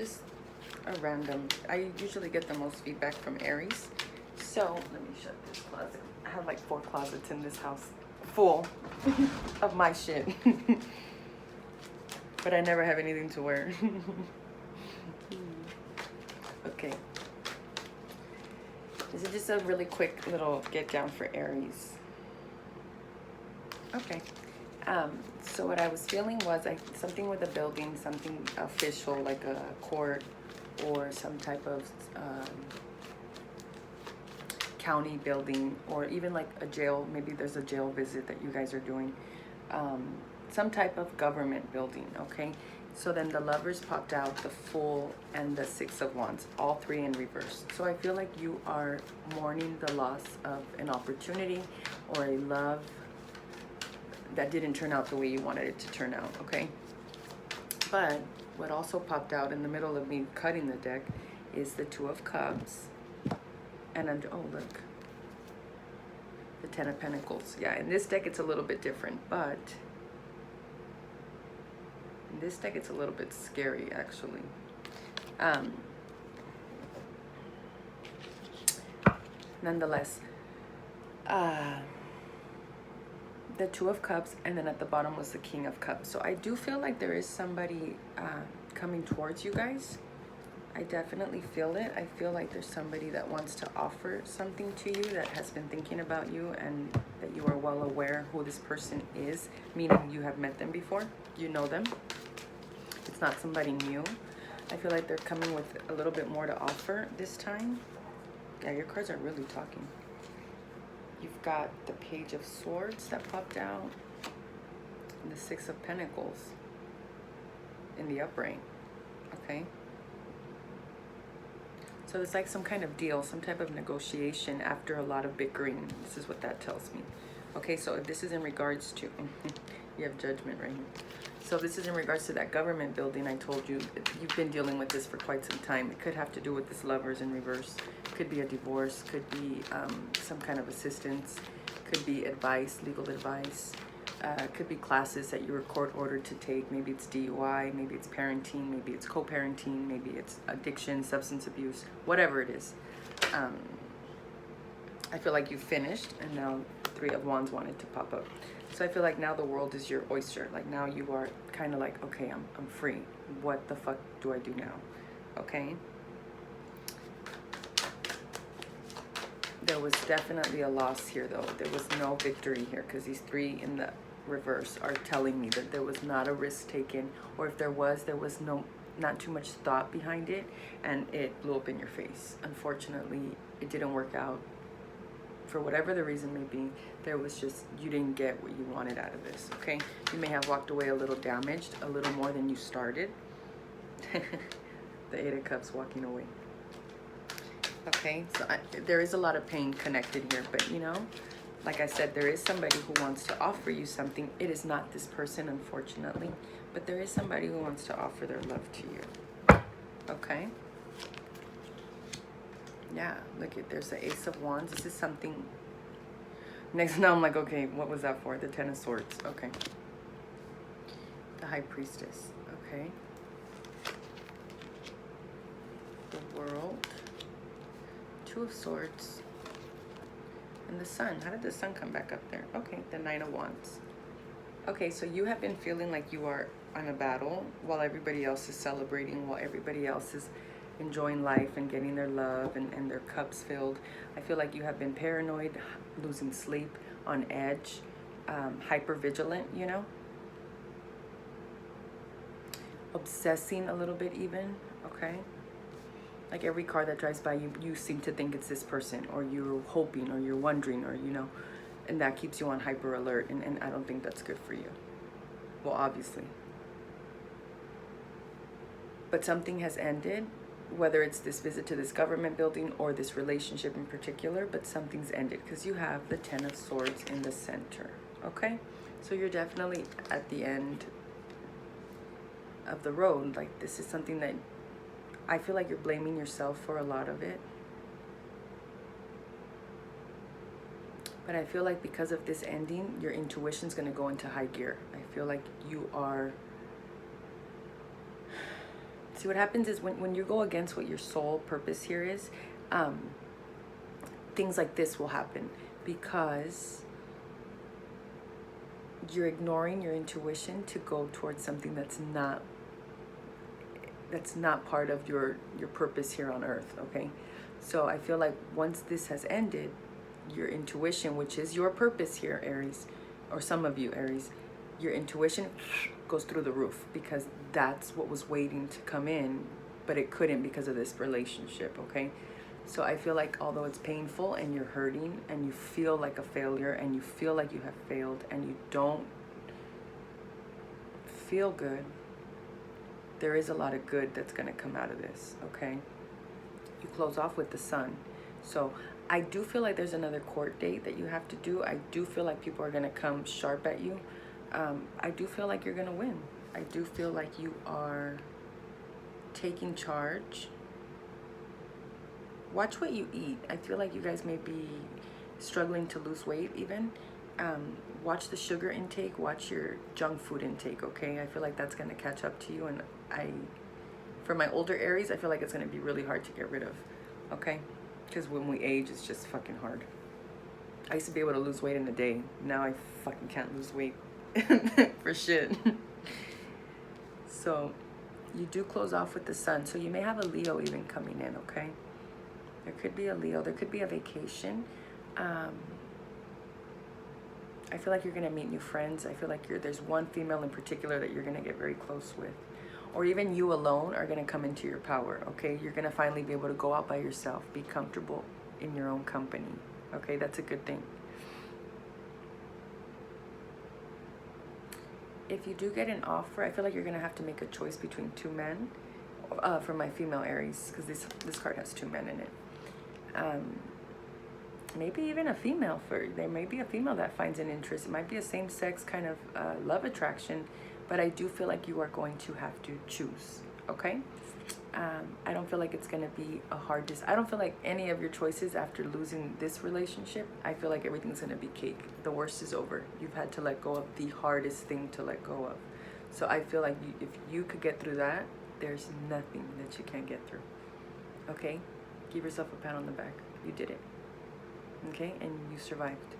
just a random. I usually get the most feedback from Aries. So let me shut this closet. I have like 4 closets in this house full of my shit. But I never have anything to wear. Okay. This is just a really quick little get down for Aries. Okay. So what I was feeling was something with a building, something official like a court or some type of county building, or even like a jail. Maybe there's a jail visit that you guys are doing. Some type of government building, okay? So then the Lovers popped out, the Fool and the 6 of Wands, all 3 in reverse. So I feel like you are mourning the loss of an opportunity or a love that didn't turn out the way you wanted it to turn out, okay? But what also popped out in the middle of me cutting the deck is the 2 of Cups. And under, oh look, the 10 of Pentacles. Yeah, in this deck it's a little bit different, but in this deck it's a little bit scary actually. Nonetheless, the 2 of Cups, and then at the bottom was the King of Cups. So I do feel like there is somebody coming towards you guys. I definitely feel it. I feel like there's somebody that wants to offer something to you, that has been thinking about you, and that you are well aware who this person is, meaning you have met them before, you know them. It's not somebody new. I feel like they're coming with a little bit more to offer this time. Yeah, your cards are really talking. You've got the Page of Swords that popped out, and the 6 of Pentacles in the upright, okay? So it's like some kind of deal, some type of negotiation after a lot of bickering. This is what that tells me. Okay, so if this is in regards to, you have Judgment right here. So this is in regards to that government building. I told you, you've been dealing with this for quite some time. It could have to do with this Lovers in reverse. Could be a divorce, could be some kind of assistance, could be advice, legal advice. Could be classes that you were court ordered to take. Maybe it's DUI, maybe it's parenting, maybe it's co-parenting, maybe it's addiction, substance abuse, whatever it is. I feel like you finished, and now 3 of Wands wanted to pop up. So I feel like now the world is your oyster. Like now you are kind of like, okay, I'm free. What the fuck do I do now? Okay. There was definitely a loss here though. There was no victory here, because these 3 in the reverse are telling me that there was not a risk taken, or if there was not too much thought behind it, and it blew up in your face. Unfortunately, it didn't work out for whatever the reason may be. There was just, you didn't get what you wanted out of this, okay? You may have walked away a little damaged, a little more than you started. The 8 of Cups walking away. Okay, so there is a lot of pain connected here, but you know, like I said, there is somebody who wants to offer you something. It is not this person, unfortunately, but there is somebody who wants to offer their love to you. Okay. Yeah, look at, there's the Ace of Wands. This is something. Next, now I'm like, okay, what was that for? The 10 of Swords. Okay. The High Priestess. Okay. The World. 2 of Swords. And the Sun. How did the Sun come back up there? Okay, the 9 of Wands. Okay, so you have been feeling like you are on a battle while everybody else is celebrating, while everybody else is enjoying life and getting their love and their cups filled. I feel like you have been paranoid, losing sleep, on edge, hyper vigilant, you know, obsessing a little bit even, okay? Like every car that drives by you, you seem to think it's this person, or you're hoping, or you're wondering, or you know, and that keeps you on hyper alert, and I don't think that's good for you. Well, obviously. But something has ended, whether it's this visit to this government building or this relationship in particular, but something's ended because you have the 10 of Swords in the center, okay? So you're definitely at the end of the road. Like this is something that I feel like you're blaming yourself for a lot of it. But I feel like because of this ending, your intuition's going to go into high gear. I feel like you are See, what happens is when you go against what your soul purpose here is, things like this will happen because you're ignoring your intuition to go towards something that's not part of your purpose here on earth. Okay, so I feel like once this has ended, your intuition, which is your purpose here, Aries, or some of you Aries, your intuition goes through the roof because that's what was waiting to come in, but it couldn't because of this relationship. Okay, so I feel like although it's painful and you're hurting and you feel like a failure and you feel like you have failed and you don't feel good, there is a lot of good that's going to come out of this. Okay, you close off with the Sun. So I do feel like there's another court date that you have to do. I do feel like people are going to come sharp at you. I do feel like you're going to win. I do feel like you are taking charge. Watch what you eat. I feel like you guys may be struggling to lose weight even. Watch the sugar intake. Watch your junk food intake, okay? I feel like that's going to catch up to you. And for my older Aries, I feel like it's going to be really hard to get rid of, okay? Because when we age, it's just fucking hard. I used to be able to lose weight in a day. Now I fucking can't lose weight for shit. So you do close off with the Sun. So you may have a Leo even coming in, okay? There could be a Leo. There could be a vacation. I feel like you're going to meet new friends. I feel like there's one female in particular that you're going to get very close with. Or even you alone are going to come into your power, okay? You're going to finally be able to go out by yourself, be comfortable in your own company, okay? That's a good thing. If you do get an offer, I feel like you're going to have to make a choice between two men. For my female Aries, because this card has two men in it. Maybe even a female. There may be a female that finds an interest. It might be a same-sex kind of love attraction, but I do feel like you are going to have to choose, okay? I don't feel like it's going to be a hard I don't feel like any of your choices after losing this relationship, I feel like everything's going to be cake. The worst is over. You've had to let go of the hardest thing to let go of. So I feel like if you could get through that, there's nothing that you can't get through, okay? Give yourself a pat on the back. You did it, okay? And you survived.